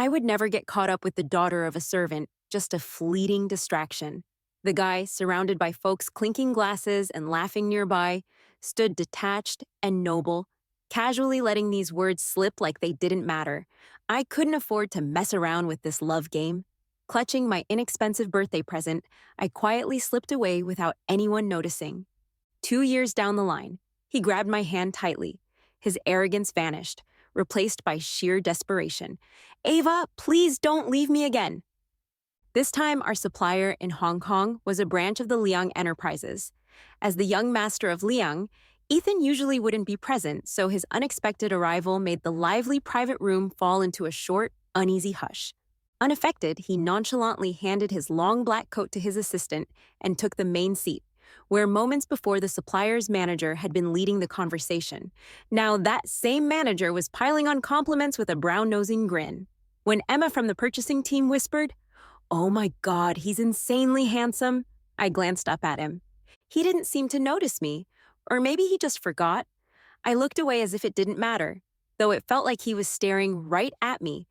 I would never get caught up with the daughter of a servant, just a fleeting distraction. The guy, surrounded by folks clinking glasses and laughing nearby, stood detached and noble, casually letting these words slip like they didn't matter. I couldn't afford to mess around with this love game. Clutching my inexpensive birthday present, I quietly slipped away without anyone noticing. 2 years down the line, he grabbed my hand tightly. His arrogance vanished, replaced by sheer desperation. Ava, please don't leave me again. This time, our supplier in Hong Kong was a branch of the Liang Enterprises. As the young master of Liang, Ethan usually wouldn't be present, so his unexpected arrival made the lively private room fall into a short, uneasy hush. Unaffected, he nonchalantly handed his long black coat to his assistant and took the main seat, where moments before the supplier's manager had been leading the conversation. Now that same manager was piling on compliments with a brown-nosing grin. When Emma from the purchasing team whispered, "Oh my God, he's insanely handsome," I glanced up at him. He didn't seem to notice me, or maybe he just forgot. I looked away as if it didn't matter, though it felt like he was staring right at me.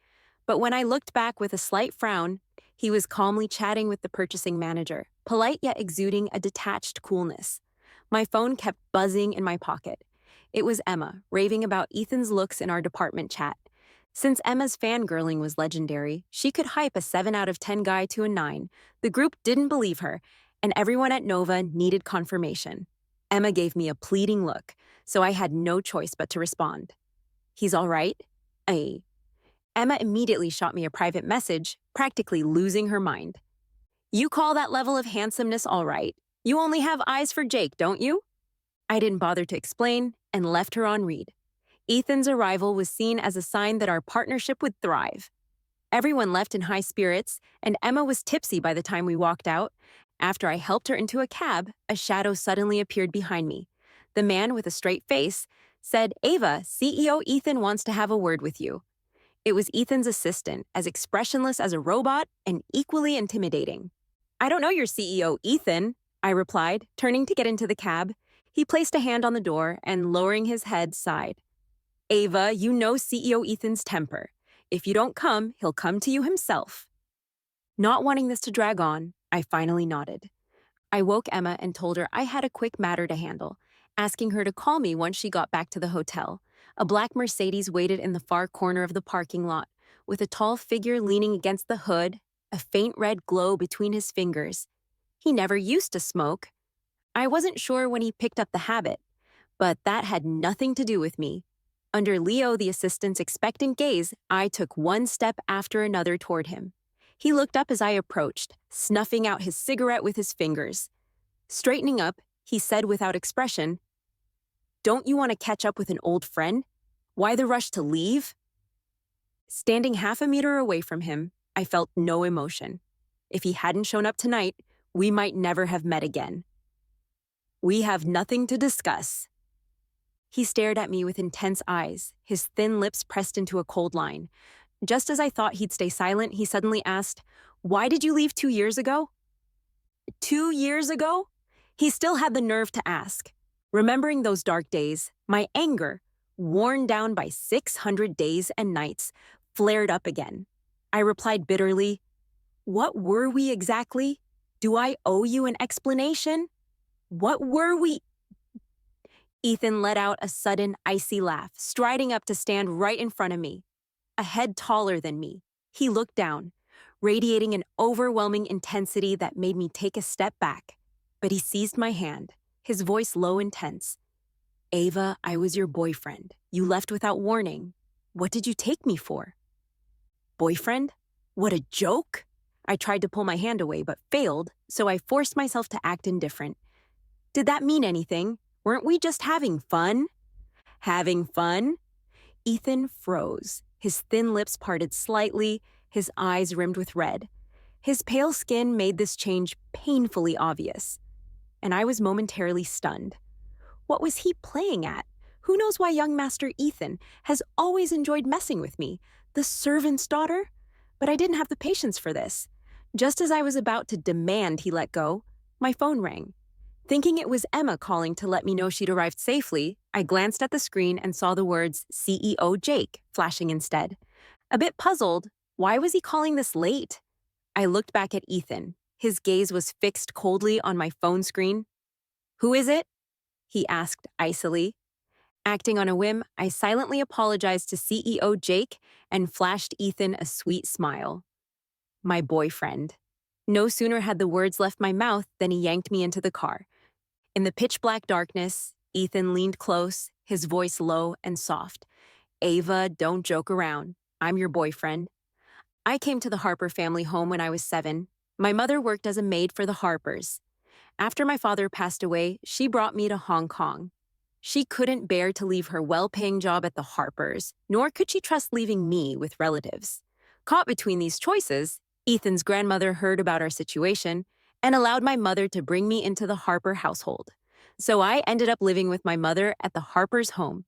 But when I looked back with a slight frown, he was calmly chatting with the purchasing manager, polite yet exuding a detached coolness. My phone kept buzzing in my pocket. It was Emma, raving about Ethan's looks in our department chat. Since Emma's fangirling was legendary, she could hype a 7 out of 10 guy to a 9. The group didn't believe her, and everyone at Nova needed confirmation. Emma gave me a pleading look, so I had no choice but to respond. "He's all right?" "Aye." Emma immediately shot me a private message, practically losing her mind. "You call that level of handsomeness all right? You only have eyes for Jake, don't you?" I didn't bother to explain and left her on read. Ethan's arrival was seen as a sign that our partnership would thrive. Everyone left in high spirits, and Emma was tipsy by the time we walked out. After I helped her into a cab, a shadow suddenly appeared behind me. The man with a straight face said, "Ava, CEO Ethan wants to have a word with you." It was Ethan's assistant, as expressionless as a robot and equally intimidating. "I don't know your CEO, Ethan," I replied, turning to get into the cab. He placed a hand on the door and, lowering his head, sighed. "Ava, you know CEO Ethan's temper. If you don't come, he'll come to you himself." Not wanting this to drag on, I finally nodded. I woke Emma and told her I had a quick matter to handle, asking her to call me once she got back to the hotel. A black Mercedes waited in the far corner of the parking lot, with a tall figure leaning against the hood, a faint red glow between his fingers. He never used to smoke. I wasn't sure when he picked up the habit, but that had nothing to do with me. Under Leo, the assistant's expectant gaze, I took one step after another toward him. He looked up as I approached, snuffing out his cigarette with his fingers. Straightening up, he said without expression, "Don't you want to catch up with an old friend? Why the rush to leave?" Standing half a meter away from him, I felt no emotion. If he hadn't shown up tonight, we might never have met again. "We have nothing to discuss." He stared at me with intense eyes, his thin lips pressed into a cold line. Just as I thought he'd stay silent, he suddenly asked, "Why did you leave 2 years ago?" 2 years ago? He still had the nerve to ask. Remembering those dark days, my anger, worn down by 600 days and nights, flared up again. I replied bitterly, "What were we exactly? Do I owe you an explanation? What were we?" Ethan let out a sudden, icy laugh, striding up to stand right in front of me. A head taller than me, he looked down, radiating an overwhelming intensity that made me take a step back. But he seized my hand, his voice low and tense. "Ava, I was your boyfriend. You left without warning. What did you take me for?" "Boyfriend? What a joke!" I tried to pull my hand away, but failed, so I forced myself to act indifferent. "Did that mean anything? Weren't we just having fun?" "Having fun?" Ethan froze, his thin lips parted slightly, his eyes rimmed with red. His pale skin made this change painfully obvious, and I was momentarily stunned. What was he playing at? Who knows why young Master Ethan has always enjoyed messing with me, the servant's daughter? But I didn't have the patience for this. Just as I was about to demand he let go, my phone rang. Thinking it was Emma calling to let me know she'd arrived safely, I glanced at the screen and saw the words CEO Jake flashing instead. A bit puzzled, Why was he calling this late? I looked back at Ethan. His gaze was fixed coldly on my phone screen. Who is it? He asked icily. Acting on a whim, I silently apologized to CEO Jake and flashed Ethan a sweet smile. My boyfriend. No sooner had the words left my mouth than he yanked me into the car. In the pitch-black darkness, Ethan leaned close, his voice low and soft. Ava, don't joke around. I'm your boyfriend. I came to the Harper family home when I was 7. My mother worked as a maid for the Harpers. After my father passed away, she brought me to Hong Kong. She couldn't bear to leave her well-paying job at the Harpers, nor could she trust leaving me with relatives. Caught between these choices, Ethan's grandmother heard about our situation and allowed my mother to bring me into the Harper household. So I ended up living with my mother at the Harpers' home.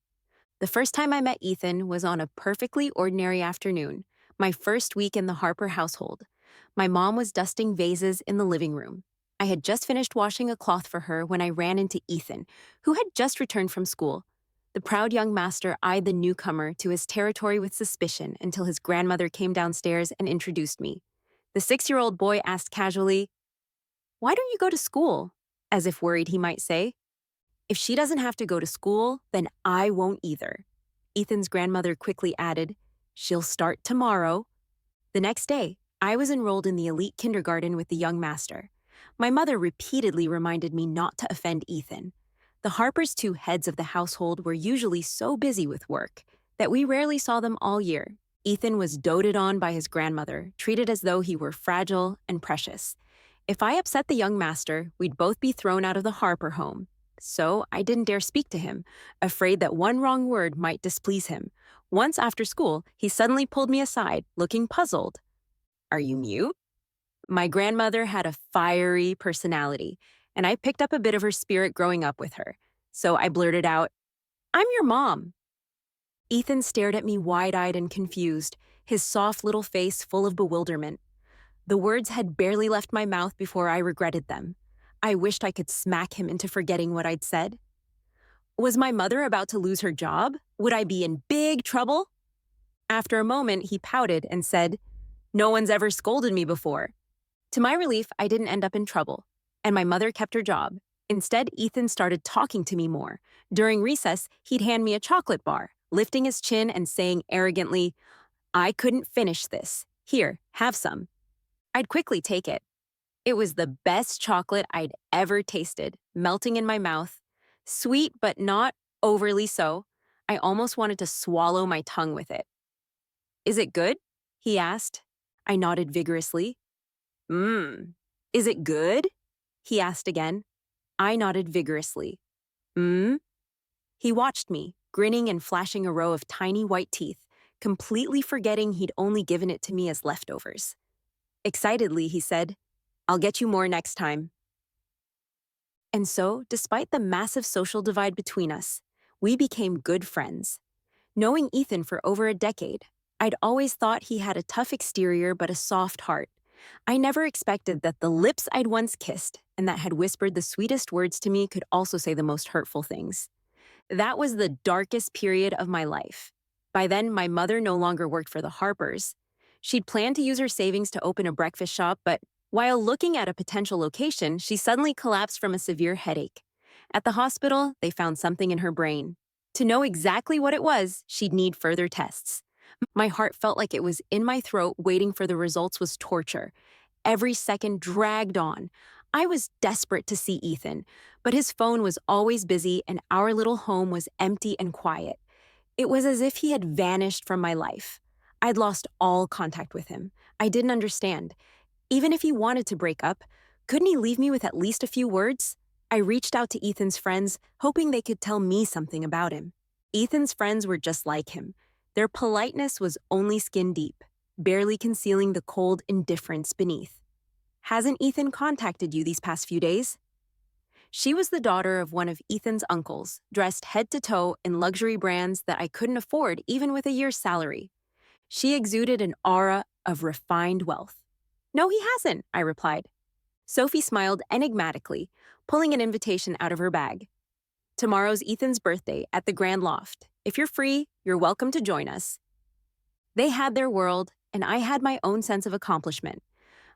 The first time I met Ethan was on a perfectly ordinary afternoon, my first week in the Harper household. My mom was dusting vases in the living room. I had just finished washing a cloth for her when I ran into Ethan, who had just returned from school. The proud young master eyed the newcomer to his territory with suspicion until his grandmother came downstairs and introduced me. The 6-year-old boy asked casually, "Why don't you go to school?" as if worried he might say. "If she doesn't have to go to school, then I won't either." Ethan's grandmother quickly added, "She'll start tomorrow." The next day, I was enrolled in the elite kindergarten with the young master. My mother repeatedly reminded me not to offend Ethan. The Harpers' 2 heads of the household were usually so busy with work that we rarely saw them all year. Ethan was doted on by his grandmother, treated as though he were fragile and precious. If I upset the young master, we'd both be thrown out of the Harper home. So I didn't dare speak to him, afraid that one wrong word might displease him. Once after school, he suddenly pulled me aside, looking puzzled. "Are you mute?" My grandmother had a fiery personality, and I picked up a bit of her spirit growing up with her. So I blurted out, "I'm your mom." Ethan stared at me wide-eyed and confused, his soft little face full of bewilderment. The words had barely left my mouth before I regretted them. I wished I could smack him into forgetting what I'd said. Was my mother about to lose her job? Would I be in big trouble? After a moment, he pouted and said, "No one's ever scolded me before." To my relief, I didn't end up in trouble, and my mother kept her job. Instead, Ethan started talking to me more. During recess, he'd hand me a chocolate bar, lifting his chin and saying arrogantly, "I couldn't finish this. Here, have some." I'd quickly take it. It was the best chocolate I'd ever tasted, melting in my mouth. Sweet, but not overly so. I almost wanted to swallow my tongue with it. "Is it good?" he asked. I nodded vigorously. Is it good?" he asked again. I nodded vigorously. He watched me, grinning and flashing a row of tiny white teeth, completely forgetting he'd only given it to me as leftovers. Excitedly, he said, "I'll get you more next time." And so, despite the massive social divide between us, we became good friends. Knowing Ethan for over a decade, I'd always thought he had a tough exterior but a soft heart. I never expected that the lips I'd once kissed and that had whispered the sweetest words to me could also say the most hurtful things. That was the darkest period of my life. By then, my mother no longer worked for the Harpers. She'd planned to use her savings to open a breakfast shop, but while looking at a potential location, she suddenly collapsed from a severe headache. At the hospital, they found something in her brain. To know exactly what it was, she'd need further tests. My heart felt like it was in my throat, waiting for the results was torture. Every second dragged on. I was desperate to see Ethan, but his phone was always busy and our little home was empty and quiet. It was as if he had vanished from my life. I'd lost all contact with him. I didn't understand. Even if he wanted to break up, couldn't he leave me with at least a few words? I reached out to Ethan's friends, hoping they could tell me something about him. Ethan's friends were just like him. Their politeness was only skin deep, barely concealing the cold indifference beneath. "Hasn't Ethan contacted you these past few days?" She was the daughter of one of Ethan's uncles, dressed head to toe in luxury brands that I couldn't afford even with a year's salary. She exuded an aura of refined wealth. "No, he hasn't," I replied. Sophie smiled enigmatically, pulling an invitation out of her bag. "Tomorrow's Ethan's birthday at the Grand Loft. If you're free, you're welcome to join us." They had their world, and I had my own sense of accomplishment.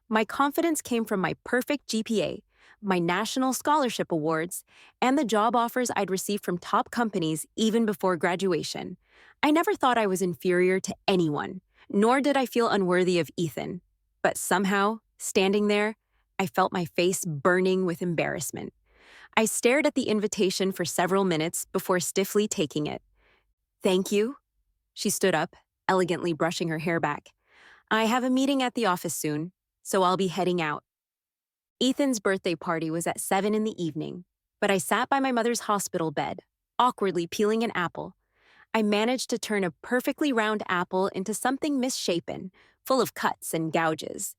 My confidence came from my perfect GPA, my national scholarship awards, and the job offers I'd received from top companies even before graduation. I never thought I was inferior to anyone, nor did I feel unworthy of Ethan. But somehow, standing there, I felt my face burning with embarrassment. I stared at the invitation for several minutes before stiffly taking it. Thank you. She stood up, elegantly brushing her hair back. I have a meeting at the office soon, so I'll be heading out. Ethan's birthday party was at 7 in the evening, but I sat by my mother's hospital bed, awkwardly peeling an apple. I managed to turn a perfectly round apple into something misshapen, full of cuts and gouges.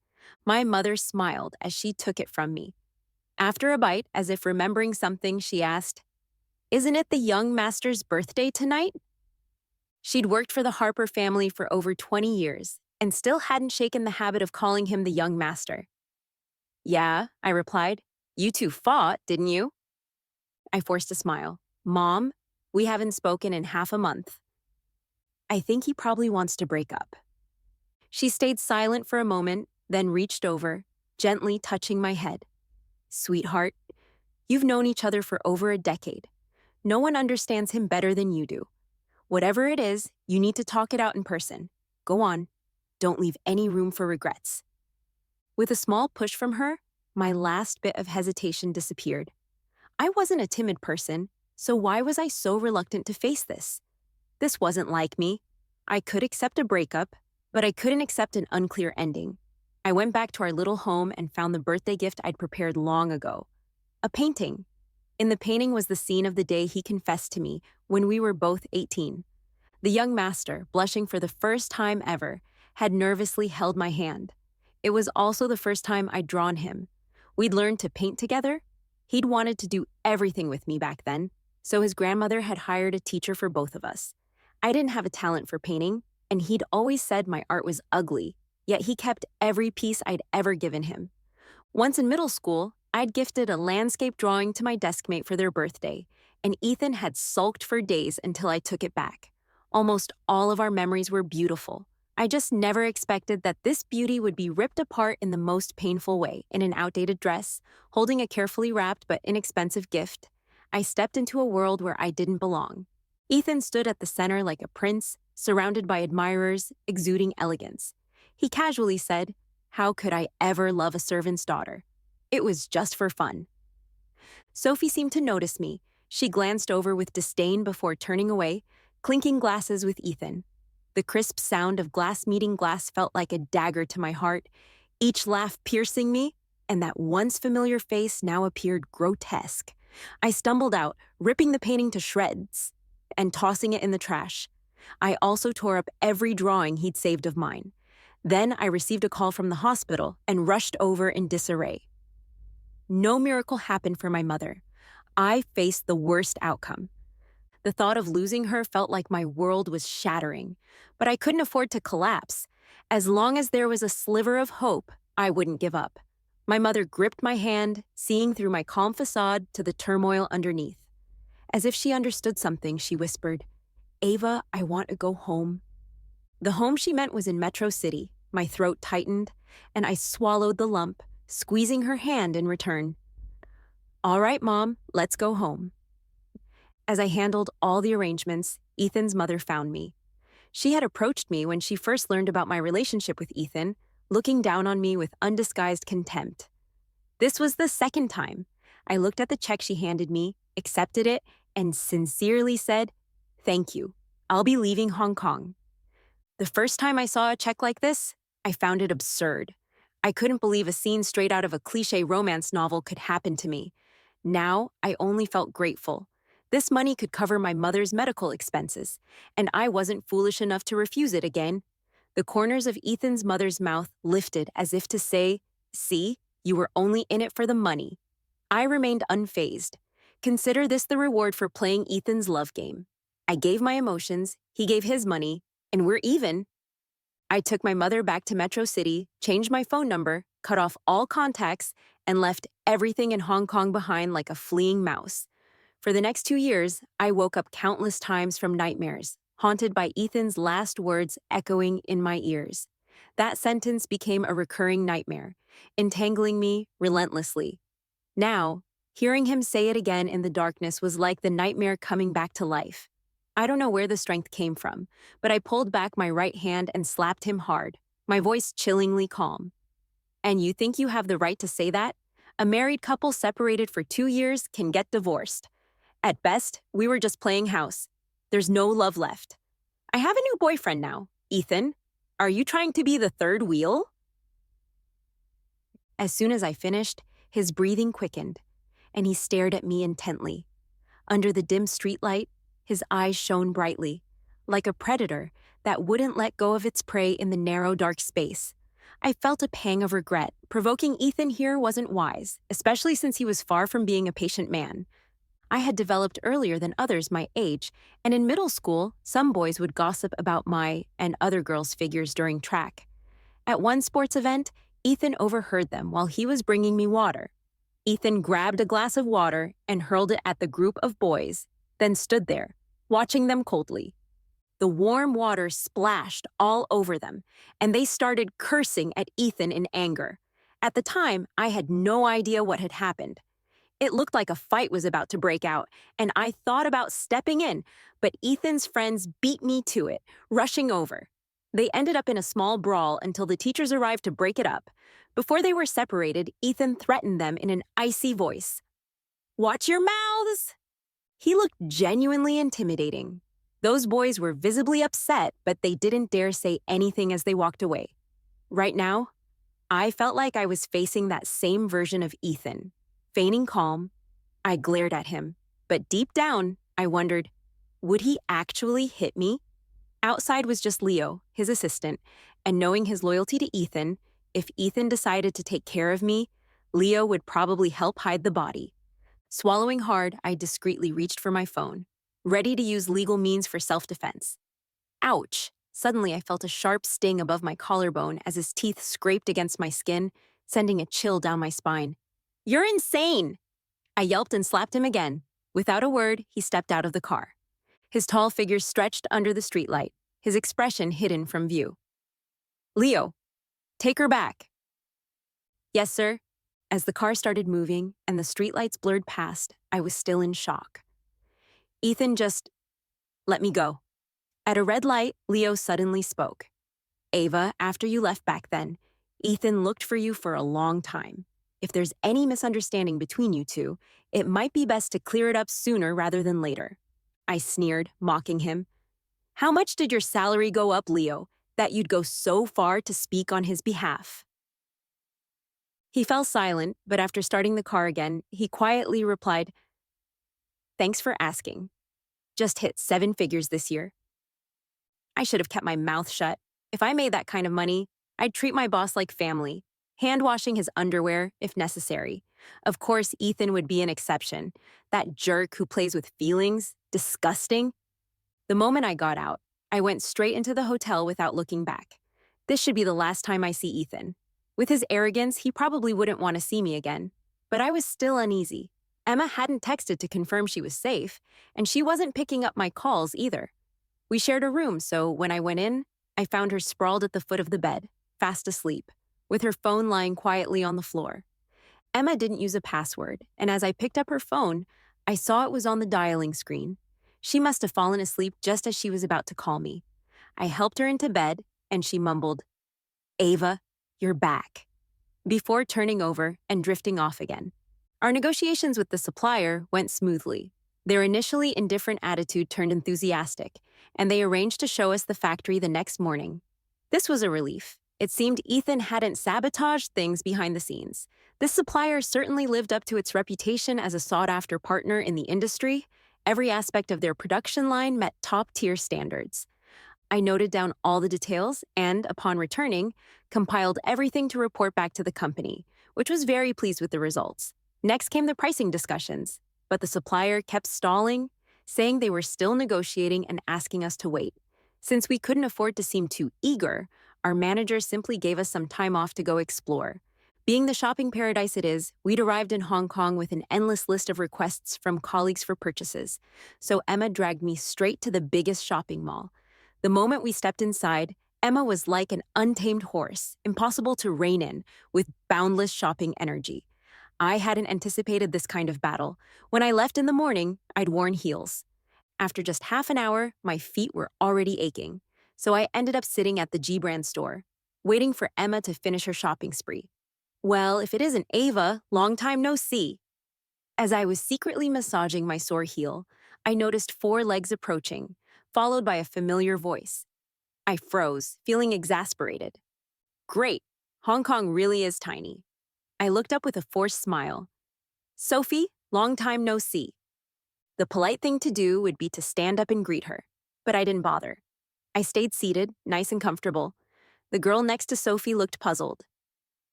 My mother smiled as she took it from me. After a bite, as if remembering something, she asked, "Isn't it the young master's birthday tonight?" She'd worked for the Harper family for over 20 years and still hadn't shaken the habit of calling him the young master. "Yeah," I replied. "You two fought, didn't you?" I forced a smile. "Mom, we haven't spoken in half a month." "I think he probably wants to break up." She stayed silent for a moment, then reached over, gently touching my head. "Sweetheart, you've known each other for over a decade. No one understands him better than you do. Whatever it is, you need to talk it out in person. Go on. Don't leave any room for regrets." With a small push from her, my last bit of hesitation disappeared. I wasn't a timid person, so why was I so reluctant to face this? This wasn't like me. I could accept a breakup, but I couldn't accept an unclear ending. I went back to our little home and found the birthday gift I'd prepared long ago. A painting. In the painting was the scene of the day he confessed to me when we were both 18. The young master, blushing for the first time ever, had nervously held my hand. It was also the first time I'd drawn him. We'd learned to paint together. He'd wanted to do everything with me back then, so his grandmother had hired a teacher for both of us. I didn't have a talent for painting, and he'd always said my art was ugly, yet he kept every piece I'd ever given him. Once in middle school, I'd gifted a landscape drawing to my deskmate for their birthday, and Ethan had sulked for days until I took it back. Almost all of our memories were beautiful. I just never expected that this beauty would be ripped apart in the most painful way. In an outdated dress, holding a carefully wrapped but inexpensive gift, I stepped into a world where I didn't belong. Ethan stood at the center like a prince, surrounded by admirers, exuding elegance. He casually said, "How could I ever love a servant's daughter? It was just for fun." Sophie seemed to notice me. She glanced over with disdain before turning away, clinking glasses with Ethan. The crisp sound of glass meeting glass felt like a dagger to my heart, each laugh piercing me, and that once familiar face now appeared grotesque. I stumbled out, ripping the painting to shreds and tossing it in the trash. I also tore up every drawing he'd saved of mine. Then I received a call from the hospital and rushed over in disarray. No miracle happened for my mother. I faced the worst outcome. The thought of losing her felt like my world was shattering, but I couldn't afford to collapse. As long as there was a sliver of hope, I wouldn't give up. My mother gripped my hand, seeing through my calm facade to the turmoil underneath. As if she understood something, she whispered, "Ava, I want to go home." The home she meant was in Metro City. My throat tightened, and I swallowed the lump, squeezing her hand in return. "All right, Mom, let's go home." As I handled all the arrangements, Ethan's mother found me. She had approached me when she first learned about my relationship with Ethan, looking down on me with undisguised contempt. This was the second time. I looked at the check she handed me, accepted it, and sincerely said, "Thank you. I'll be leaving Hong Kong." The first time I saw a check like this, I found it absurd. I couldn't believe a scene straight out of a cliché romance novel could happen to me. Now, I only felt grateful. This money could cover my mother's medical expenses, and I wasn't foolish enough to refuse it again. The corners of Ethan's mother's mouth lifted as if to say, "See, you were only in it for the money." I remained unfazed. Consider this the reward for playing Ethan's love game. I gave my emotions, he gave his money, and we're even. I took my mother back to Metro City, changed my phone number, cut off all contacts, and left everything in Hong Kong behind like a fleeing mouse. For the next 2 years, I woke up countless times from nightmares, haunted by Ethan's last words echoing in my ears. That sentence became a recurring nightmare, entangling me relentlessly. Now, hearing him say it again in the darkness was like the nightmare coming back to life. I don't know where the strength came from, but I pulled back my right hand and slapped him hard, my voice chillingly calm. And you think you have the right to say that? A married couple separated for 2 years can get divorced. At best, we were just playing house. There's no love left. I have a new boyfriend now, Ethan. Are you trying to be the third wheel? As soon as I finished, his breathing quickened, and he stared at me intently. Under the dim streetlight, his eyes shone brightly, like a predator that wouldn't let go of its prey in the narrow, dark space. I felt a pang of regret. Provoking Ethan here wasn't wise, especially since he was far from being a patient man. I had developed earlier than others my age, and in middle school, some boys would gossip about my and other girls' figures during track. At one sports event, Ethan overheard them while he was bringing me water. Ethan grabbed a glass of water and hurled it at the group of boys, then stood there, watching them coldly. The warm water splashed all over them, and they started cursing at Ethan in anger. At the time, I had no idea what had happened. It looked like a fight was about to break out, and I thought about stepping in, but Ethan's friends beat me to it, rushing over. They ended up in a small brawl until the teachers arrived to break it up. Before they were separated, Ethan threatened them in an icy voice. "Watch your mouths!" He looked genuinely intimidating. Those boys were visibly upset, but they didn't dare say anything as they walked away. Right now, I felt like I was facing that same version of Ethan. Feigning calm, I glared at him, but deep down, I wondered, would he actually hit me? Outside was just Leo, his assistant, and knowing his loyalty to Ethan, if Ethan decided to take care of me, Leo would probably help hide the body. Swallowing hard, I discreetly reached for my phone, ready to use legal means for self-defense. Ouch! Suddenly, I felt a sharp sting above my collarbone as his teeth scraped against my skin, sending a chill down my spine. "You're insane!" I yelped and slapped him again. Without a word, he stepped out of the car. His tall figure stretched under the streetlight, his expression hidden from view. "Leo, take her back." "Yes, sir." As the car started moving and the streetlights blurred past, I was still in shock. Ethan just let me go. At a red light, Leo suddenly spoke. "Ava, after you left back then, Ethan looked for you for a long time. If there's any misunderstanding between you two, it might be best to clear it up sooner rather than later." I sneered, mocking him. "How much did your salary go up, Leo, that you'd go so far to speak on his behalf?" He fell silent, but after starting the car again, he quietly replied, "Thanks for asking. Just hit 7 figures this year." I should have kept my mouth shut. If I made that kind of money, I'd treat my boss like family, hand-washing his underwear if necessary. Of course, Ethan would be an exception. That jerk who plays with feelings, disgusting. The moment I got out, I went straight into the hotel without looking back. This should be the last time I see Ethan. With his arrogance, he probably wouldn't want to see me again. But I was still uneasy. Emma hadn't texted to confirm she was safe, and she wasn't picking up my calls either. We shared a room, so when I went in, I found her sprawled at the foot of the bed, fast asleep, with her phone lying quietly on the floor. Emma didn't use a password, and as I picked up her phone, I saw it was on the dialing screen. She must have fallen asleep just as she was about to call me. I helped her into bed, and she mumbled, "Ava, you're back," before turning over and drifting off again. Our negotiations with the supplier went smoothly. Their initially indifferent attitude turned enthusiastic, and they arranged to show us the factory the next morning. This was a relief. It seemed Ethan hadn't sabotaged things behind the scenes. This supplier certainly lived up to its reputation as a sought-after partner in the industry. Every aspect of their production line met top-tier standards. I noted down all the details and, upon returning, compiled everything to report back to the company, which was very pleased with the results. Next came the pricing discussions, but the supplier kept stalling, saying they were still negotiating and asking us to wait. Since we couldn't afford to seem too eager, our manager simply gave us some time off to go explore. Being the shopping paradise it is, we'd arrived in Hong Kong with an endless list of requests from colleagues for purchases, so Emma dragged me straight to the biggest shopping mall. The moment we stepped inside, Emma was like an untamed horse, impossible to rein in, with boundless shopping energy. I hadn't anticipated this kind of battle. When I left in the morning, I'd worn heels. After just half an hour, my feet were already aching. So I ended up sitting at the G Brand store, waiting for Emma to finish her shopping spree. Well, if it isn't Ava, long time no see. As I was secretly massaging my sore heel, I noticed four legs approaching, followed by a familiar voice. I froze, feeling exasperated. Great, Hong Kong really is tiny. I looked up with a forced smile. Sophie, long time no see. The polite thing to do would be to stand up and greet her, but I didn't bother. I stayed seated, nice and comfortable. The girl next to Sophie looked puzzled.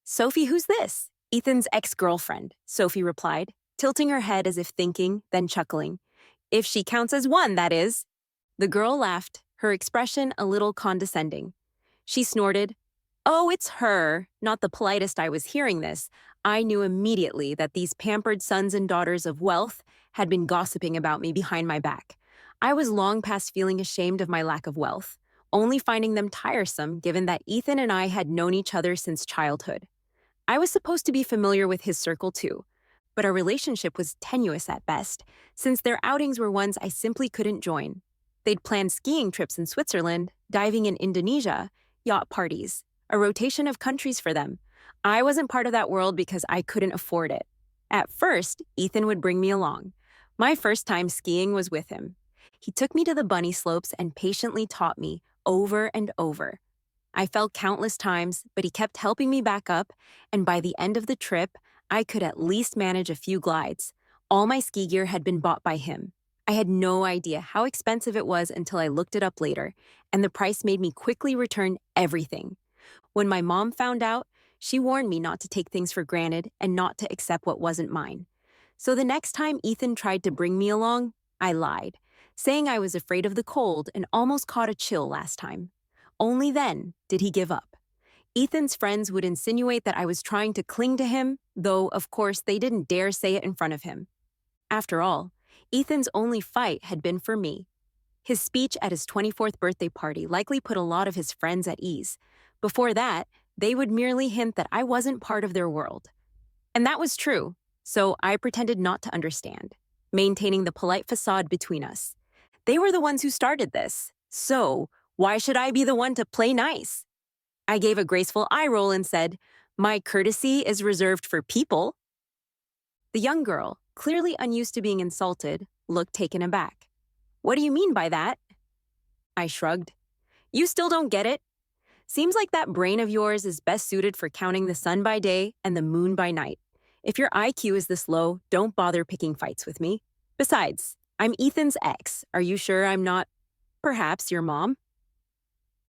Sophie, who's this? Ethan's ex-girlfriend, Sophie replied, tilting her head as if thinking, then chuckling. If she counts as one, that is. The girl laughed, her expression a little condescending. She snorted. Oh, it's her. Not the politest I was hearing this. I knew immediately that these pampered sons and daughters of wealth had been gossiping about me behind my back. I was long past feeling ashamed of my lack of wealth, only finding them tiresome given that Ethan and I had known each other since childhood. I was supposed to be familiar with his circle too, but our relationship was tenuous at best, since their outings were ones I simply couldn't join. They'd planned skiing trips in Switzerland, diving in Indonesia, yacht parties, a rotation of countries for them. I wasn't part of that world because I couldn't afford it. At first, Ethan would bring me along. My first time skiing was with him. He took me to the bunny slopes and patiently taught me over and over. I fell countless times, but he kept helping me back up, and by the end of the trip, I could at least manage a few glides. All my ski gear had been bought by him. I had no idea how expensive it was until I looked it up later, and the price made me quickly return everything. When my mom found out, she warned me not to take things for granted and not to accept what wasn't mine. So the next time Ethan tried to bring me along, I lied, saying I was afraid of the cold and almost caught a chill last time. Only then did he give up. Ethan's friends would insinuate that I was trying to cling to him, though, of course, they didn't dare say it in front of him. After all, Ethan's only fight had been for me. His speech at his 24th birthday party likely put a lot of his friends at ease. Before that, they would merely hint that I wasn't part of their world. And that was true, so I pretended not to understand, maintaining the polite facade between us. They were the ones who started this, so why should I be the one to play nice? I gave a graceful eye roll and said, "My courtesy is reserved for people." The young girl, clearly unused to being insulted, looked taken aback. What do you mean by that? I shrugged. You still don't get it? Seems like that brain of yours is best suited for counting the sun by day and the moon by night. If your IQ is this low, don't bother picking fights with me. Besides, I'm Ethan's ex. Are you sure I'm not, perhaps, your mom?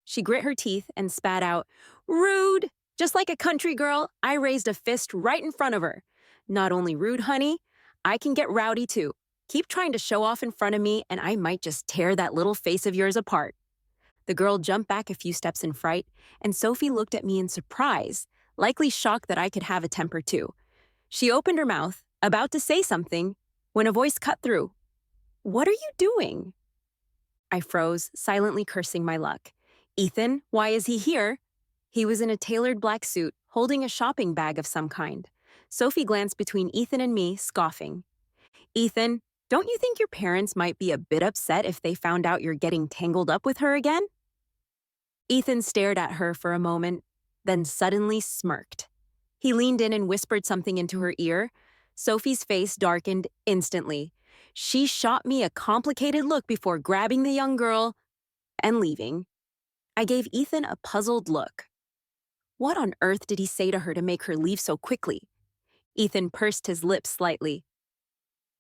She grit her teeth and spat out, rude! Just like a country girl, I raised a fist right in front of her. Not only rude, honey, I can get rowdy too. Keep trying to show off in front of me and I might just tear that little face of yours apart. The girl jumped back a few steps in fright, and Sophie looked at me in surprise, likely shocked that I could have a temper too. She opened her mouth, about to say something, when a voice cut through. What are you doing? I froze, silently cursing my luck. Ethan, why is he here? He was in a tailored black suit, holding a shopping bag of some kind. Sophie glanced between Ethan and me, scoffing. Ethan, don't you think your parents might be a bit upset if they found out you're getting tangled up with her again? Ethan stared at her for a moment, then suddenly smirked. He leaned in and whispered something into her ear. Sophie's face darkened instantly. She shot me a complicated look before grabbing the young girl and leaving. I gave Ethan a puzzled look. What on earth did he say to her to make her leave so quickly? Ethan pursed his lips slightly.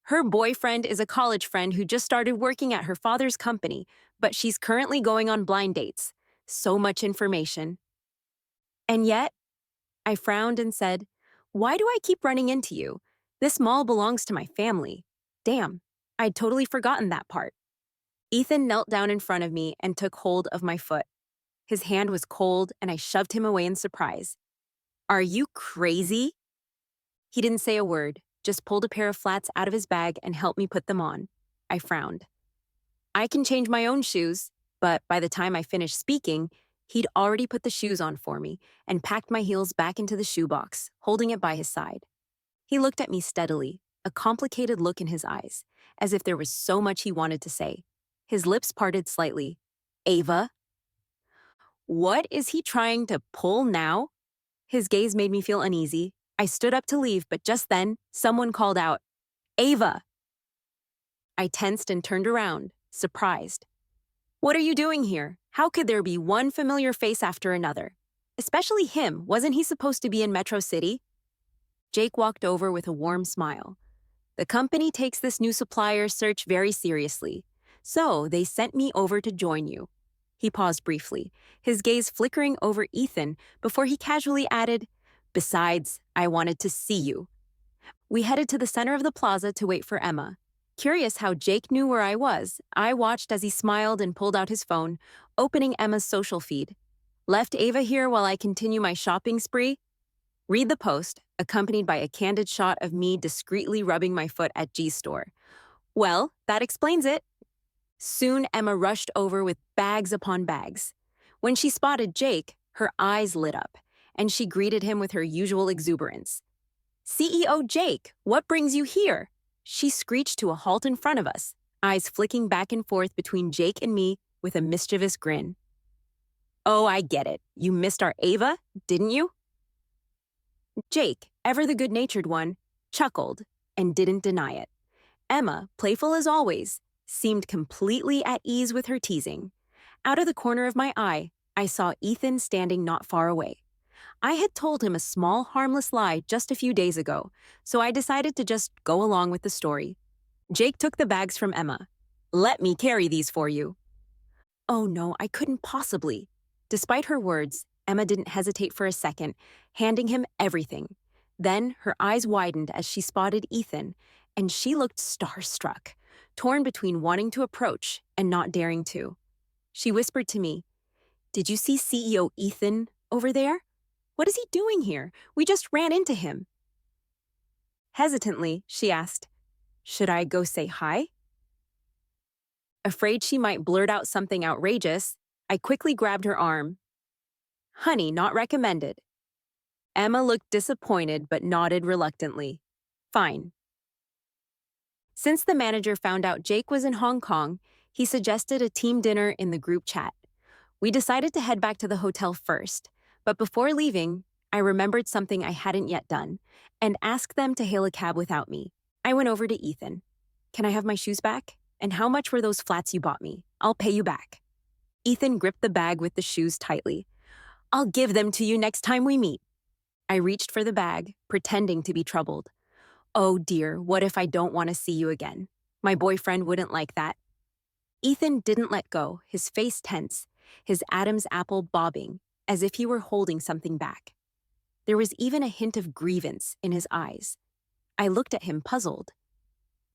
Her boyfriend is a college friend who just started working at her father's company, but she's currently going on blind dates. So much information. And yet, I frowned and said, why do I keep running into you? This mall belongs to my family. Damn, I'd totally forgotten that part. Ethan knelt down in front of me and took hold of my foot. His hand was cold and I shoved him away in surprise. Are you crazy? He didn't say a word, just pulled a pair of flats out of his bag and helped me put them on. I frowned. I can change my own shoes, but by the time I finished speaking, He'd already put the shoes on for me and packed my heels back into the shoebox, holding it by his side. He looked at me steadily, a complicated look in his eyes, as if there was so much he wanted to say. His lips parted slightly. Ava? What is he trying to pull now? His gaze made me feel uneasy. I stood up to leave, but just then, someone called out, Ava! I tensed and turned around, surprised. What are you doing here? How could there be one familiar face after another? Especially him, wasn't he supposed to be in Metro City? Jake walked over with a warm smile. The company takes this new supplier search very seriously, so they sent me over to join you. He paused briefly, his gaze flickering over Ethan before he casually added, Besides, I wanted to see you. We headed to the center of the plaza to wait for Emma. Curious how Jake knew where I was, I watched as he smiled and pulled out his phone, opening Emma's social feed. Left Ava here while I continue my shopping spree? Read the post, accompanied by a candid shot of me discreetly rubbing my foot at G's store. Well, that explains it. Soon Emma rushed over with bags upon bags. When she spotted Jake, her eyes lit up, and she greeted him with her usual exuberance. CEO Jake, what brings you here? She screeched to a halt in front of us, eyes flicking back and forth between Jake and me with a mischievous grin. Oh, I get it. You missed our Ava, didn't you? Jake, ever the good-natured one, chuckled and didn't deny it. Emma, playful as always, seemed completely at ease with her teasing. Out of the corner of my eye, I saw Ethan standing not far away. I had told him a small, harmless lie just a few days ago, so I decided to just go along with the story. Jake took the bags from Emma. Let me carry these for you. Oh no, I couldn't possibly. Despite her words, Emma didn't hesitate for a second, handing him everything. Then her eyes widened as she spotted Ethan, and she looked starstruck, torn between wanting to approach and not daring to. She whispered to me, Did you see CEO Ethan over there? What is he doing here? We just ran into him. Hesitantly, she asked, Should I go say hi? Afraid she might blurt out something outrageous, I quickly grabbed her arm. Honey, not recommended. Emma looked disappointed but nodded reluctantly. Fine. Since the manager found out Jake was in Hong Kong, he suggested a team dinner in the group chat. We decided to head back to the hotel first, but before leaving, I remembered something I hadn't yet done and asked them to hail a cab without me. I went over to Ethan. Can I have my shoes back? And how much were those flats you bought me? I'll pay you back. Ethan gripped the bag with the shoes tightly. I'll give them to you next time we meet. I reached for the bag, pretending to be troubled. Oh dear, what if I don't want to see you again? My boyfriend wouldn't like that. Ethan didn't let go, his face tense, his Adam's apple bobbing, as if he were holding something back. There was even a hint of grievance in his eyes. I looked at him puzzled.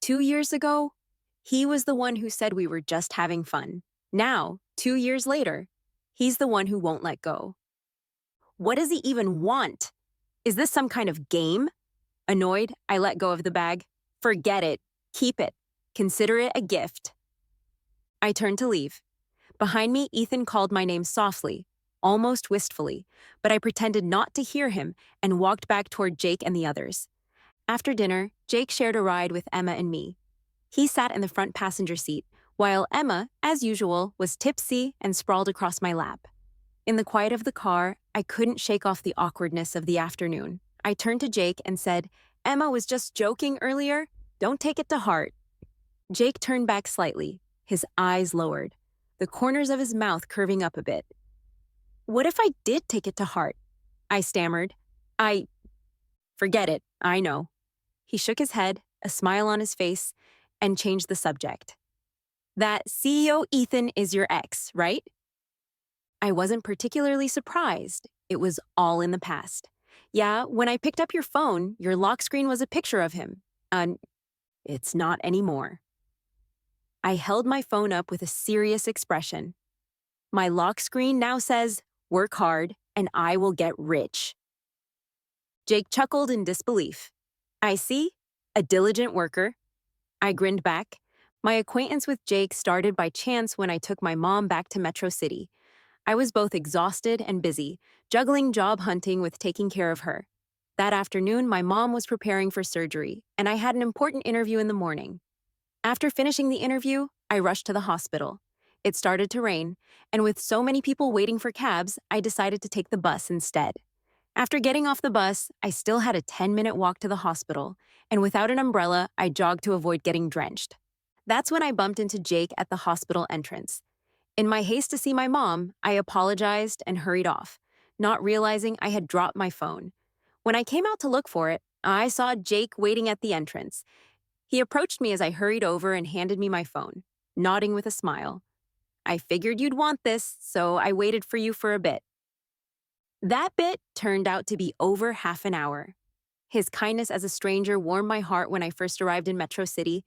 2 years ago, he was the one who said we were just having fun. Now, 2 years later, he's the one who won't let go. What does he even want? Is this some kind of game? Annoyed, I let go of the bag. Forget it. Keep it. Consider it a gift. I turned to leave. Behind me, Ethan called my name softly, almost wistfully, but I pretended not to hear him and walked back toward Jake and the others. After dinner, Jake shared a ride with Emma and me. He sat in the front passenger seat, while Emma, as usual, was tipsy and sprawled across my lap. In the quiet of the car, I couldn't shake off the awkwardness of the afternoon. I turned to Jake and said, Emma was just joking earlier. Don't take it to heart. Jake turned back slightly, his eyes lowered, the corners of his mouth curving up a bit. What if I did take it to heart? I stammered. Forget it, I know. He shook his head, a smile on his face, and changed the subject. That CEO Ethan is your ex, right? I wasn't particularly surprised. It was all in the past. Yeah, when I picked up your phone, your lock screen was a picture of him. It's not anymore. I held my phone up with a serious expression. My lock screen now says, work hard, and I will get rich. Jake chuckled in disbelief. I see, a diligent worker. I grinned back. My acquaintance with Jake started by chance when I took my mom back to Metro City. I was both exhausted and busy, juggling job hunting with taking care of her. That afternoon, my mom was preparing for surgery, and I had an important interview in the morning. After finishing the interview, I rushed to the hospital. It started to rain, and with so many people waiting for cabs, I decided to take the bus instead. After getting off the bus, I still had a 10-minute walk to the hospital, and without an umbrella, I jogged to avoid getting drenched. That's when I bumped into Jake at the hospital entrance. In my haste to see my mom, I apologized and hurried off, not realizing I had dropped my phone. When I came out to look for it, I saw Jake waiting at the entrance. He approached me as I hurried over and handed me my phone, nodding with a smile. I figured you'd want this, so I waited for you for a bit. That bit turned out to be over half an hour. His kindness as a stranger warmed my heart when I first arrived in Metro City.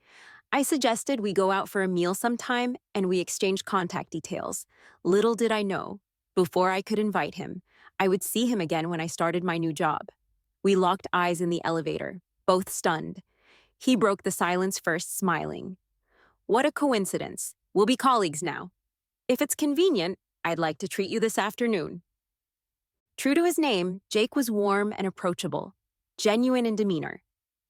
I suggested we go out for a meal sometime, and we exchanged contact details. Little did I know, before I could invite him, I would see him again when I started my new job. We locked eyes in the elevator, both stunned. He broke the silence first, smiling. What a coincidence. We'll be colleagues now. If it's convenient, I'd like to treat you this afternoon. True to his name, Jake was warm and approachable, genuine in demeanor.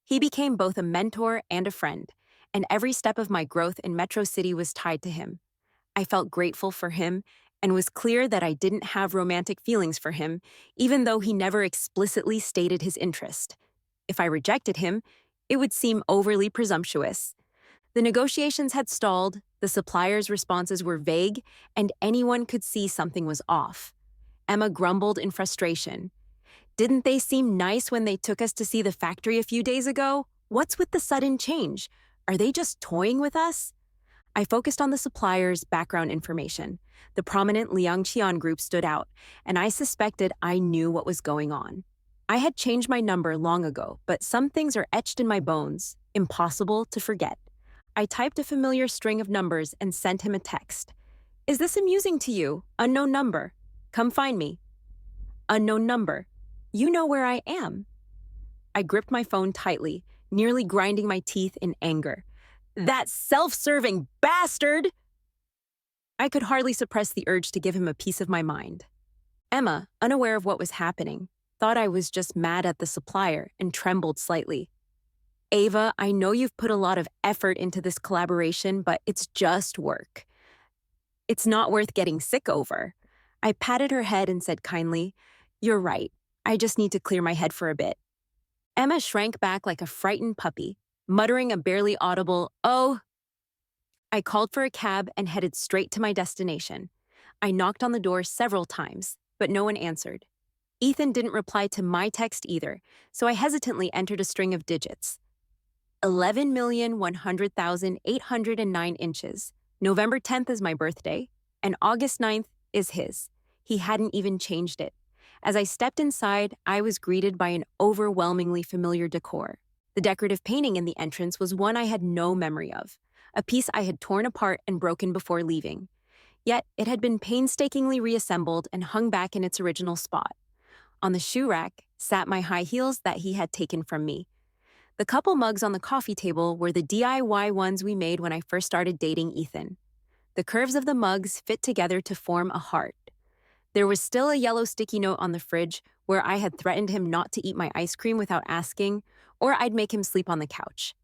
He became both a mentor and a friend, and every step of my growth in Metro City was tied to him. I felt grateful for him and was clear that I didn't have romantic feelings for him, even though he never explicitly stated his interest. If I rejected him, it would seem overly presumptuous. The negotiations had stalled, the suppliers' responses were vague, and anyone could see something was off. Emma grumbled in frustration. Didn't they seem nice when they took us to see the factory a few days ago? What's with the sudden change? Are they just toying with us? I focused on the supplier's background information. The prominent Liangqian group stood out, and I suspected I knew what was going on. I had changed my number long ago, but some things are etched in my bones, impossible to forget. I typed a familiar string of numbers and sent him a text. Is this amusing to you? Unknown number. Come find me. Unknown number. You know where I am. I gripped my phone tightly, nearly grinding my teeth in anger. That self-serving bastard! I could hardly suppress the urge to give him a piece of my mind. Emma, unaware of what was happening, thought I was just mad at the supplier and trembled slightly. Ava, I know you've put a lot of effort into this collaboration, but it's just work. It's not worth getting sick over. I patted her head and said kindly, You're right. I just need to clear my head for a bit. Emma shrank back like a frightened puppy, muttering a barely audible, "Oh." I called for a cab and headed straight to my destination. I knocked on the door several times, but no one answered. Ethan didn't reply to my text either, so I hesitantly entered a string of digits. 11,100,809 inches. November 10th is my birthday, and August 9th is his. He hadn't even changed it. As I stepped inside, I was greeted by an overwhelmingly familiar decor. The decorative painting in the entrance was one I had no memory of, a piece I had torn apart and broken before leaving. Yet it had been painstakingly reassembled and hung back in its original spot. On the shoe rack sat my high heels that he had taken from me. The couple mugs on the coffee table were the DIY ones we made when I first started dating Ethan. The curves of the mugs fit together to form a heart. There was still a yellow sticky note on the fridge where I had threatened him not to eat my ice cream without asking, or I'd make him sleep on the couch.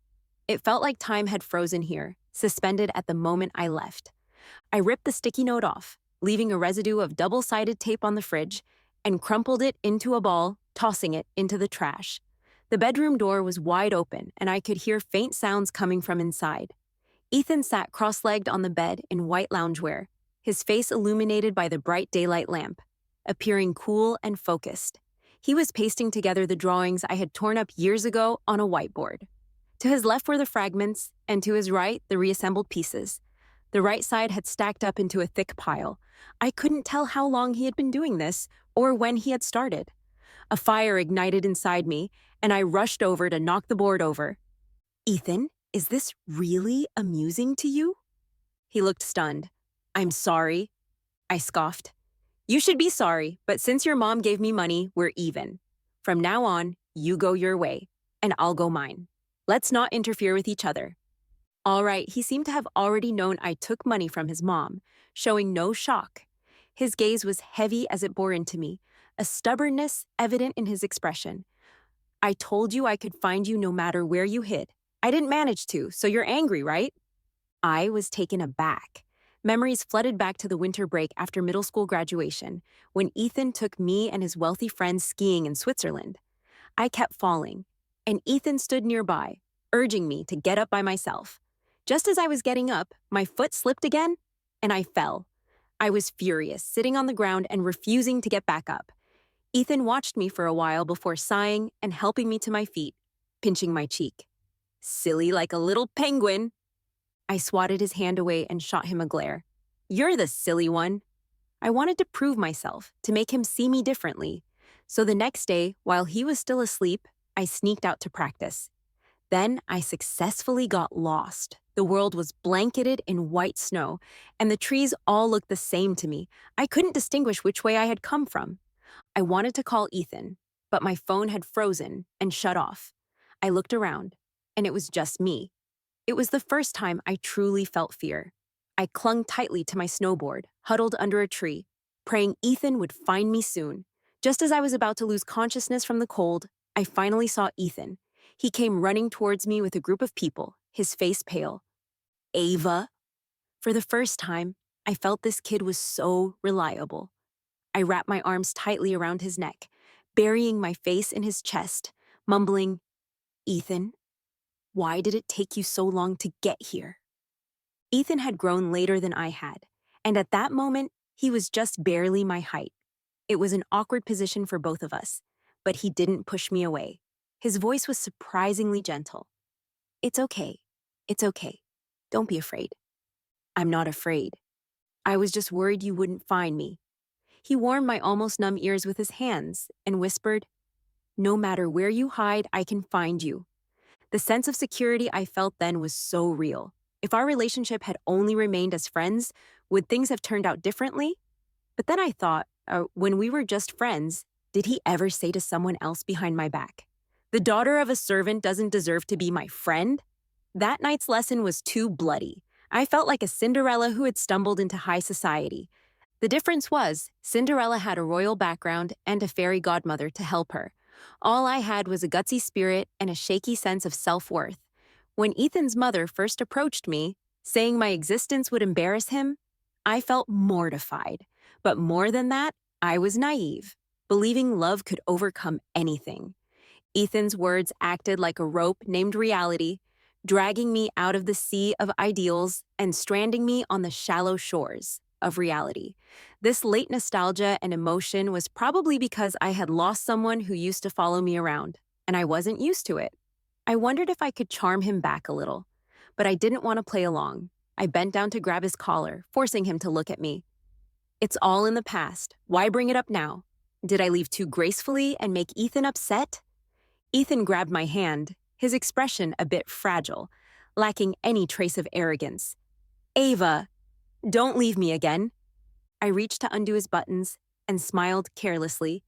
It felt like time had frozen here, suspended at the moment I left. I ripped the sticky note off, leaving a residue of double-sided tape on the fridge, and crumpled it into a ball, tossing it into the trash. The bedroom door was wide open, and I could hear faint sounds coming from inside. Ethan sat cross-legged on the bed in white loungewear, his face illuminated by the bright daylight lamp, appearing cool and focused. He was pasting together the drawings I had torn up years ago on a whiteboard. To his left were the fragments, and to his right, the reassembled pieces. The right side had stacked up into a thick pile. I couldn't tell how long he had been doing this, or when he had started. A fire ignited inside me, and I rushed over to knock the board over. Ethan, is this really amusing to you? He looked stunned. I'm sorry. I scoffed. You should be sorry, but since your mom gave me money, we're even. From now on, you go your way, and I'll go mine. Let's not interfere with each other. All right, he seemed to have already known I took money from his mom, showing no shock. His gaze was heavy as it bore into me, a stubbornness evident in his expression. I told you I could find you no matter where you hid. I didn't manage to, so you're angry, right? I was taken aback. Memories flooded back to the winter break after middle school graduation, when Ethan took me and his wealthy friends skiing in Switzerland. I kept falling, and Ethan stood nearby, urging me to get up by myself. Just as I was getting up, my foot slipped again, and I fell. I was furious, sitting on the ground and refusing to get back up. Ethan watched me for a while before sighing and helping me to my feet, pinching my cheek. Silly like a little penguin. I swatted his hand away and shot him a glare. You're the silly one. I wanted to prove myself, to make him see me differently. So the next day, while he was still asleep, I sneaked out to practice. Then I successfully got lost. The world was blanketed in white snow, and the trees all looked the same to me. I couldn't distinguish which way I had come from. I wanted to call Ethan, but my phone had frozen and shut off. I looked around, and it was just me. It was the first time I truly felt fear. I clung tightly to my snowboard, huddled under a tree, praying Ethan would find me soon. Just as I was about to lose consciousness from the cold, I finally saw Ethan. He came running towards me with a group of people, his face pale. Ava? For the first time, I felt this kid was so reliable. I wrapped my arms tightly around his neck, burying my face in his chest, mumbling, Ethan, why did it take you so long to get here? Ethan had grown later than I had, and at that moment, he was just barely my height. It was an awkward position for both of us, but he didn't push me away. His voice was surprisingly gentle. It's okay. It's okay. Don't be afraid. I'm not afraid. I was just worried you wouldn't find me. He warmed my almost numb ears with his hands and whispered, no matter where you hide, I can find you. The sense of security I felt then was so real. If our relationship had only remained as friends, would things have turned out differently? But then I thought, when we were just friends, did he ever say to someone else behind my back, the daughter of a servant doesn't deserve to be my friend? That night's lesson was too bloody. I felt like a Cinderella who had stumbled into high society. The difference was, Cinderella had a royal background and a fairy godmother to help her. All I had was a gutsy spirit and a shaky sense of self-worth. When Ethan's mother first approached me, saying my existence would embarrass him, I felt mortified. But more than that, I was naive, believing love could overcome anything. Ethan's words acted like a rope named reality, dragging me out of the sea of ideals and stranding me on the shallow shores of reality. This late nostalgia and emotion was probably because I had lost someone who used to follow me around, and I wasn't used to it. I wondered if I could charm him back a little, but I didn't want to play along. I bent down to grab his collar, forcing him to look at me. It's all in the past. Why bring it up now? Did I leave too gracefully and make Ethan upset? Ethan grabbed my hand, his expression a bit fragile, lacking any trace of arrogance. Ava, don't leave me again. I reached to undo his buttons and smiled carelessly.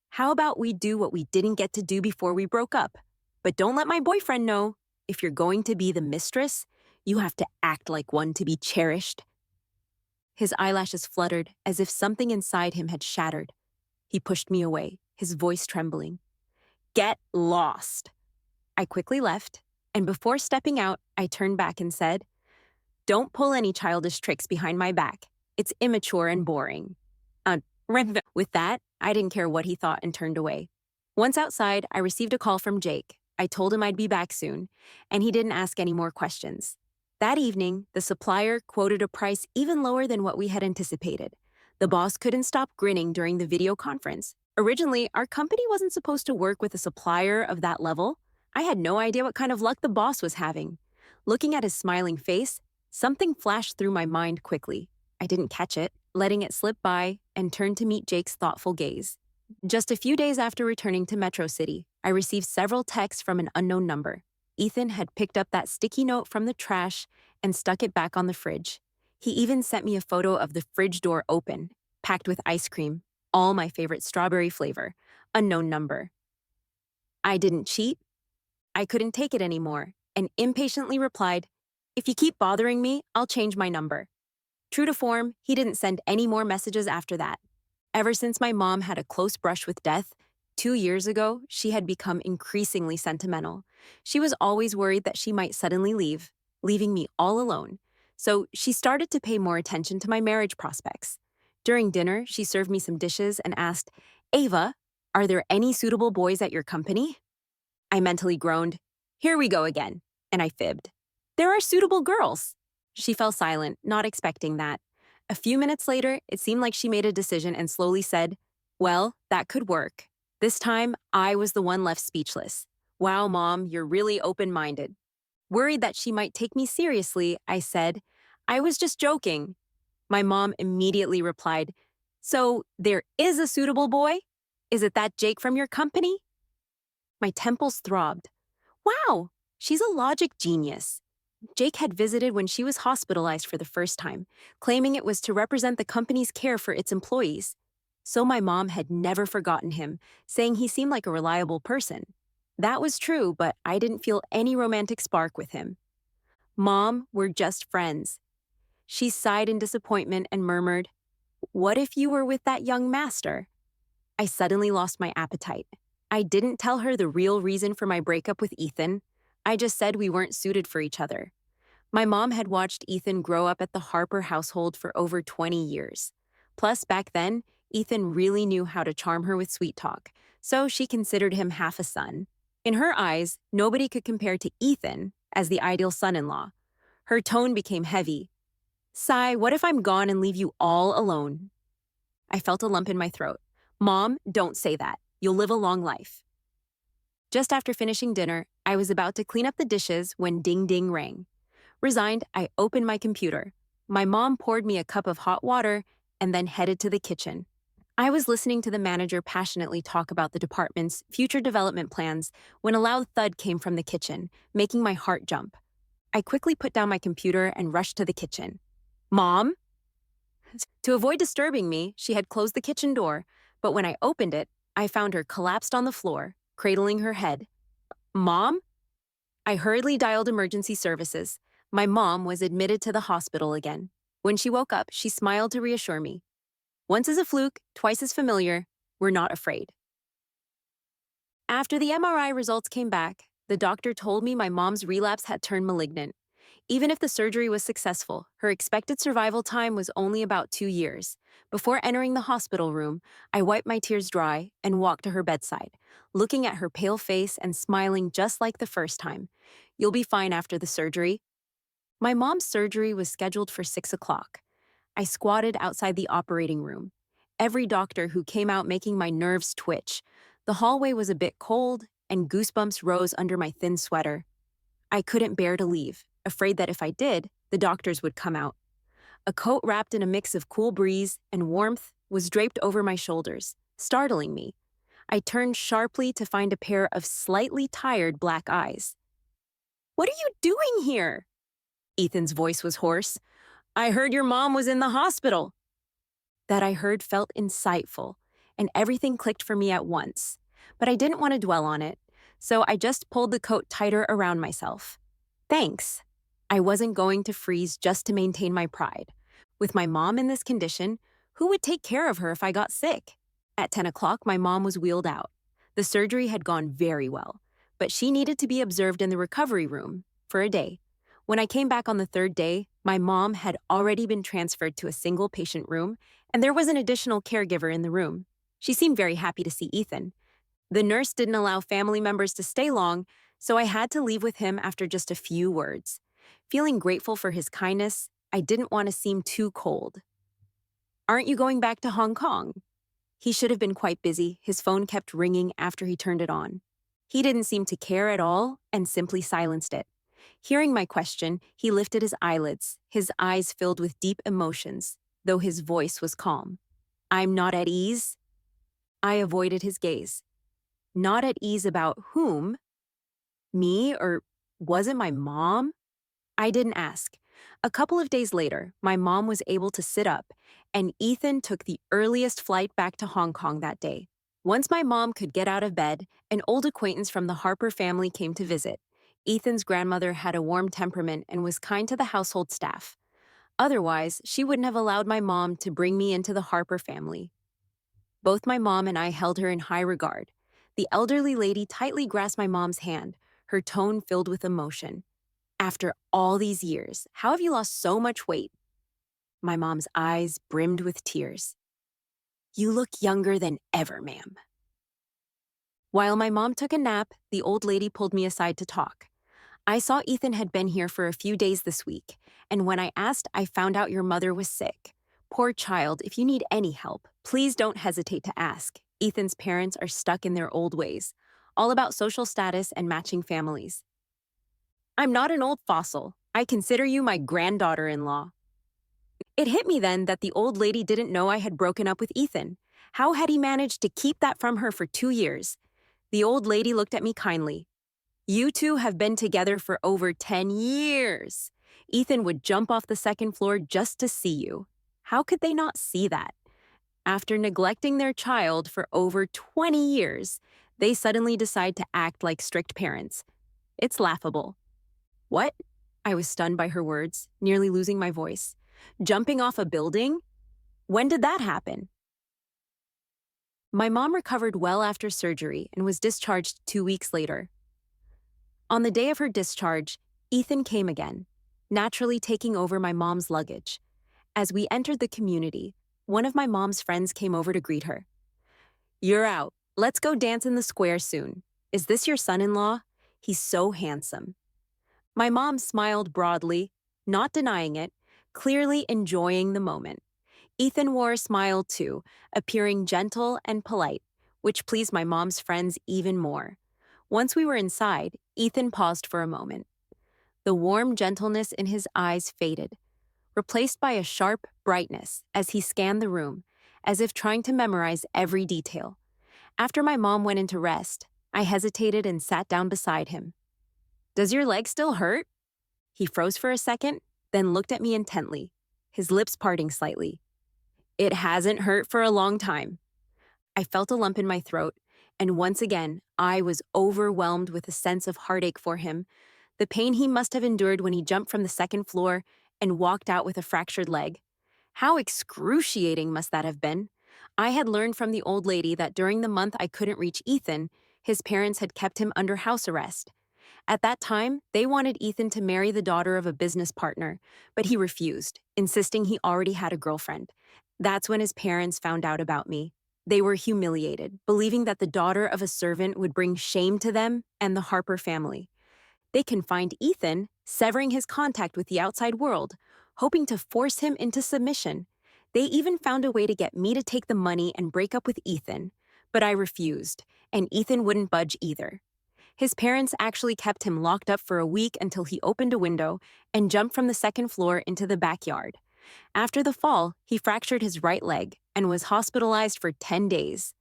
How about we do what we didn't get to do before we broke up? But don't let my boyfriend know. If you're going to be the mistress, you have to act like one to be cherished. His eyelashes fluttered as if something inside him had shattered. He pushed me away, his voice trembling. Get lost. I quickly left, and before stepping out, I turned back and said, don't pull any childish tricks behind my back. It's immature and boring. With that, I didn't care what he thought and turned away. Once outside, I received a call from Jake. I told him I'd be back soon, and he didn't ask any more questions. That evening, the supplier quoted a price even lower than what we had anticipated. The boss couldn't stop grinning during the video conference. Originally, our company wasn't supposed to work with a supplier of that level. I had no idea what kind of luck the boss was having. Looking at his smiling face, something flashed through my mind quickly. I didn't catch it, letting it slip by, and turned to meet Jake's thoughtful gaze. Just a few days after returning to Metro City, I received several texts from an unknown number. Ethan had picked up that sticky note from the trash and stuck it back on the fridge. He even sent me a photo of the fridge door open, packed with ice cream, all my favorite strawberry flavor. Unknown number. I didn't cheat. I couldn't take it anymore, and impatiently replied, if you keep bothering me, I'll change my number. True to form, he didn't send any more messages after that. Ever since my mom had a close brush with death, 2 years ago, she had become increasingly sentimental. She was always worried that she might suddenly leave, leaving me all alone. So she started to pay more attention to my marriage prospects. During dinner, she served me some dishes and asked, Ava, are there any suitable boys at your company? I mentally groaned, Here we go again, and I fibbed. There are suitable girls. She fell silent, not expecting that. A few minutes later, it seemed like she made a decision and slowly said, Well, that could work. This time, I was the one left speechless. Wow, Mom, you're really open minded. Worried that she might take me seriously, I said, I was just joking. My mom immediately replied, So, there is a suitable boy? Is it that Jake from your company? My temples throbbed. Wow, she's a logic genius. Jake had visited when she was hospitalized for the first time, claiming it was to represent the company's care for its employees. So my mom had never forgotten him, saying he seemed like a reliable person. That was true, but I didn't feel any romantic spark with him. Mom, we're just friends. She sighed in disappointment and murmured, What if you were with that young master? I suddenly lost my appetite. I didn't tell her the real reason for my breakup with Ethan. I just said we weren't suited for each other. My mom had watched Ethan grow up at the Harper household for over 20 years. Plus, back then, Ethan really knew how to charm her with sweet talk, so she considered him half a son. In her eyes, nobody could compare to Ethan as the ideal son-in-law. Her tone became heavy. Sai, what if I'm gone and leave you all alone? I felt a lump in my throat. Mom, don't say that. You'll live a long life. Just after finishing dinner, I was about to clean up the dishes when ding ding rang. Resigned, I opened my computer. My mom poured me a cup of hot water and then headed to the kitchen. I was listening to the manager passionately talk about the department's future development plans when a loud thud came from the kitchen, making my heart jump. I quickly put down my computer and rushed to the kitchen. Mom? To avoid disturbing me, she had closed the kitchen door, but when I opened it, I found her collapsed on the floor, cradling her head. Mom? I hurriedly dialed emergency services. My mom was admitted to the hospital again. When she woke up, she smiled to reassure me. Once is a fluke, twice is familiar. We're not afraid. After the MRI results came back, the doctor told me my mom's relapse had turned malignant. Even if the surgery was successful, her expected survival time was only about 2 years. Before entering the hospital room, I wiped my tears dry and walked to her bedside, looking at her pale face and smiling just like the first time. You'll be fine after the surgery. My mom's surgery was scheduled for 6 o'clock. I squatted outside the operating room. Every doctor who came out making my nerves twitch. The hallway was a bit cold, and goosebumps rose under my thin sweater. I couldn't bear to leave, afraid that if I did, the doctors would come out. A coat wrapped in a mix of cool breeze and warmth was draped over my shoulders, startling me. I turned sharply to find a pair of slightly tired black eyes. What are you doing here? Ethan's voice was hoarse. I heard your mom was in the hospital. That I heard felt insightful, and everything clicked for me at once. But I didn't want to dwell on it, so I just pulled the coat tighter around myself. Thanks. I wasn't going to freeze just to maintain my pride. With my mom in this condition, who would take care of her if I got sick? At 10 o'clock, my mom was wheeled out. The surgery had gone very well, but she needed to be observed in the recovery room for a day. When I came back on the third day, my mom had already been transferred to a single patient room, and there was an additional caregiver in the room. She seemed very happy to see Ethan. The nurse didn't allow family members to stay long, so I had to leave with him after just a few words. Feeling grateful for his kindness, I didn't want to seem too cold. Aren't you going back to Hong Kong? He should have been quite busy. His phone kept ringing after he turned it on. He didn't seem to care at all and simply silenced it. Hearing my question, he lifted his eyelids, his eyes filled with deep emotions, though his voice was calm. I'm not at ease. I avoided his gaze. Not at ease about whom? Me, or was it my mom? I didn't ask. A couple of days later, my mom was able to sit up, and Ethan took the earliest flight back to Hong Kong that day. Once my mom could get out of bed, an old acquaintance from the Harper family came to visit. Ethan's grandmother had a warm temperament and was kind to the household staff. Otherwise, she wouldn't have allowed my mom to bring me into the Harper family. Both my mom and I held her in high regard. The elderly lady tightly grasped my mom's hand, her tone filled with emotion. After all these years, how have you lost so much weight? My mom's eyes brimmed with tears. You look younger than ever, ma'am. While my mom took a nap, the old lady pulled me aside to talk. I saw Ethan had been here for a few days this week, and when I asked, I found out your mother was sick. Poor child, if you need any help, please don't hesitate to ask. Ethan's parents are stuck in their old ways, all about social status and matching families. I'm not an old fossil. I consider you my granddaughter-in-law. It hit me then that the old lady didn't know I had broken up with Ethan. How had he managed to keep that from her for 2 years? The old lady looked at me kindly. You two have been together for over 10 years. Ethan would jump off the second floor just to see you. How could they not see that? After neglecting their child for over 20 years, they suddenly decide to act like strict parents. It's laughable. What? I was stunned by her words, nearly losing my voice. Jumping off a building? When did that happen? My mom recovered well after surgery and was discharged 2 weeks later. On the day of her discharge, Ethan came again, naturally taking over my mom's luggage. As we entered the community, one of my mom's friends came over to greet her. You're out. Let's go dance in the square soon. Is this your son-in-law? He's so handsome. My mom smiled broadly, not denying it, clearly enjoying the moment. Ethan wore a smile too, appearing gentle and polite, which pleased my mom's friends even more. Once we were inside, Ethan paused for a moment. The warm gentleness in his eyes faded, replaced by a sharp brightness as he scanned the room, as if trying to memorize every detail. After my mom went into rest, I hesitated and sat down beside him. Does your leg still hurt? He froze for a second, then looked at me intently, his lips parting slightly. It hasn't hurt for a long time. I felt a lump in my throat, and once again, I was overwhelmed with a sense of heartache for him, the pain he must have endured when he jumped from the second floor and walked out with a fractured leg. How excruciating must that have been? I had learned from the old lady that during the month I couldn't reach Ethan, his parents had kept him under house arrest. At that time, they wanted Ethan to marry the daughter of a business partner, but he refused, insisting he already had a girlfriend. That's when his parents found out about me. They were humiliated, believing that the daughter of a servant would bring shame to them and the Harper family. They confined Ethan, severing his contact with the outside world, hoping to force him into submission. They even found a way to get me to take the money and break up with Ethan, but I refused, and Ethan wouldn't budge either. His parents actually kept him locked up for a week until he opened a window and jumped from the second floor into the backyard. After the fall, he fractured his right leg and was hospitalized for 10 days.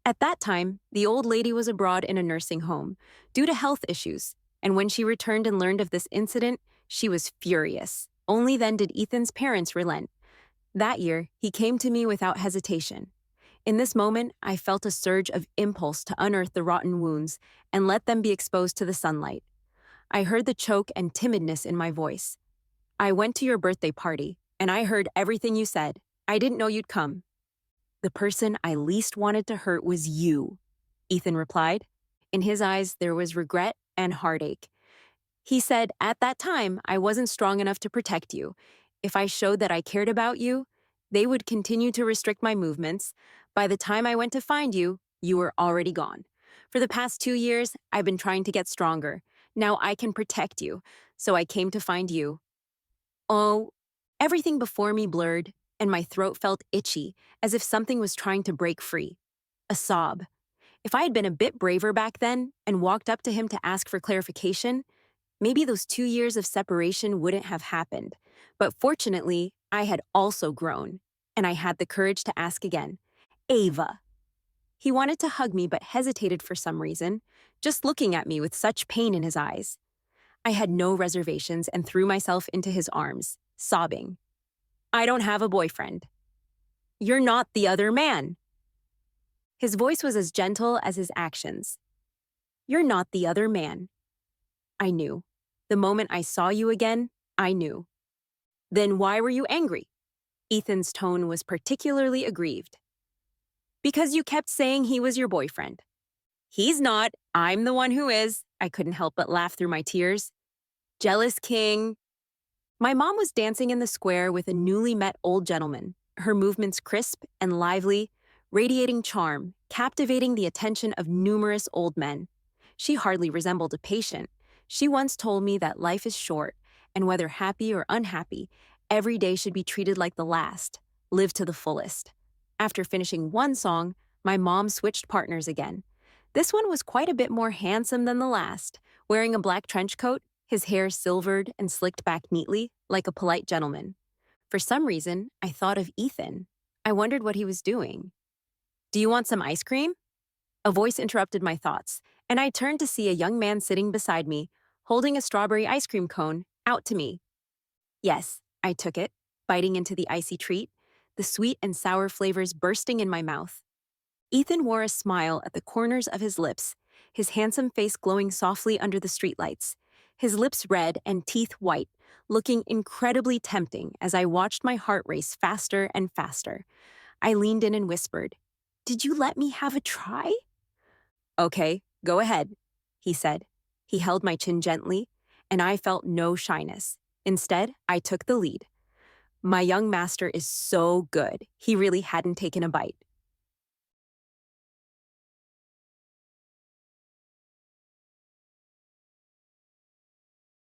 At that time, the old lady was abroad in a nursing home due to health issues, and when she returned and learned of this incident, she was furious. Only then did Ethan's parents relent. That year, he came to me without hesitation. In this moment, I felt a surge of impulse to unearth the rotten wounds and let them be exposed to the sunlight. I heard the choke and timidness in my voice. I went to your birthday party, and I heard everything you said. I didn't know you'd come. The person I least wanted to hurt was you, Ethan replied. In his eyes, there was regret and heartache. He said, at that time, I wasn't strong enough to protect you. If I showed that I cared about you, they would continue to restrict my movements. By the time I went to find you, you were already gone. For the past 2 years, I've been trying to get stronger. Now I can protect you, so I came to find you. Oh, everything before me blurred, and my throat felt itchy, as if something was trying to break free. A sob. If I had been a bit braver back then and walked up to him to ask for clarification, maybe those 2 years of separation wouldn't have happened. But fortunately, I had also grown, and I had the courage to ask again. Ava. He wanted to hug me but hesitated for some reason, just looking at me with such pain in his eyes. I had no reservations and threw myself into his arms, sobbing. I don't have a boyfriend. You're not the other man. His voice was as gentle as his actions. You're not the other man. I knew. The moment I saw you again, I knew. Then why were you angry? Ethan's tone was particularly aggrieved. Because you kept saying he was your boyfriend. He's not. I'm the one who is. I couldn't help but laugh through my tears. Jealous king. My mom was dancing in the square with a newly met old gentleman, her movements crisp and lively, radiating charm, captivating the attention of numerous old men. She hardly resembled a patient. She once told me that life is short, and whether happy or unhappy, every day should be treated like the last, live to the fullest. After finishing one song, my mom switched partners again. This one was quite a bit more handsome than the last, wearing a black trench coat, his hair silvered and slicked back neatly, like a polite gentleman. For some reason, I thought of Ethan. I wondered what he was doing. Do you want some ice cream? A voice interrupted my thoughts, and I turned to see a young man sitting beside me, holding a strawberry ice cream cone out to me. Yes, I took it, biting into the icy treat, the sweet and sour flavors bursting in my mouth. Ethan wore a smile at the corners of his lips, his handsome face glowing softly under the streetlights, his lips red and teeth white, looking incredibly tempting as I watched my heart race faster and faster. I leaned in and whispered, "Did you let me have a try?" "Okay, go ahead," he said. He held my chin gently, and I felt no shyness. Instead, I took the lead. My young master is so good, he really hadn't taken a bite.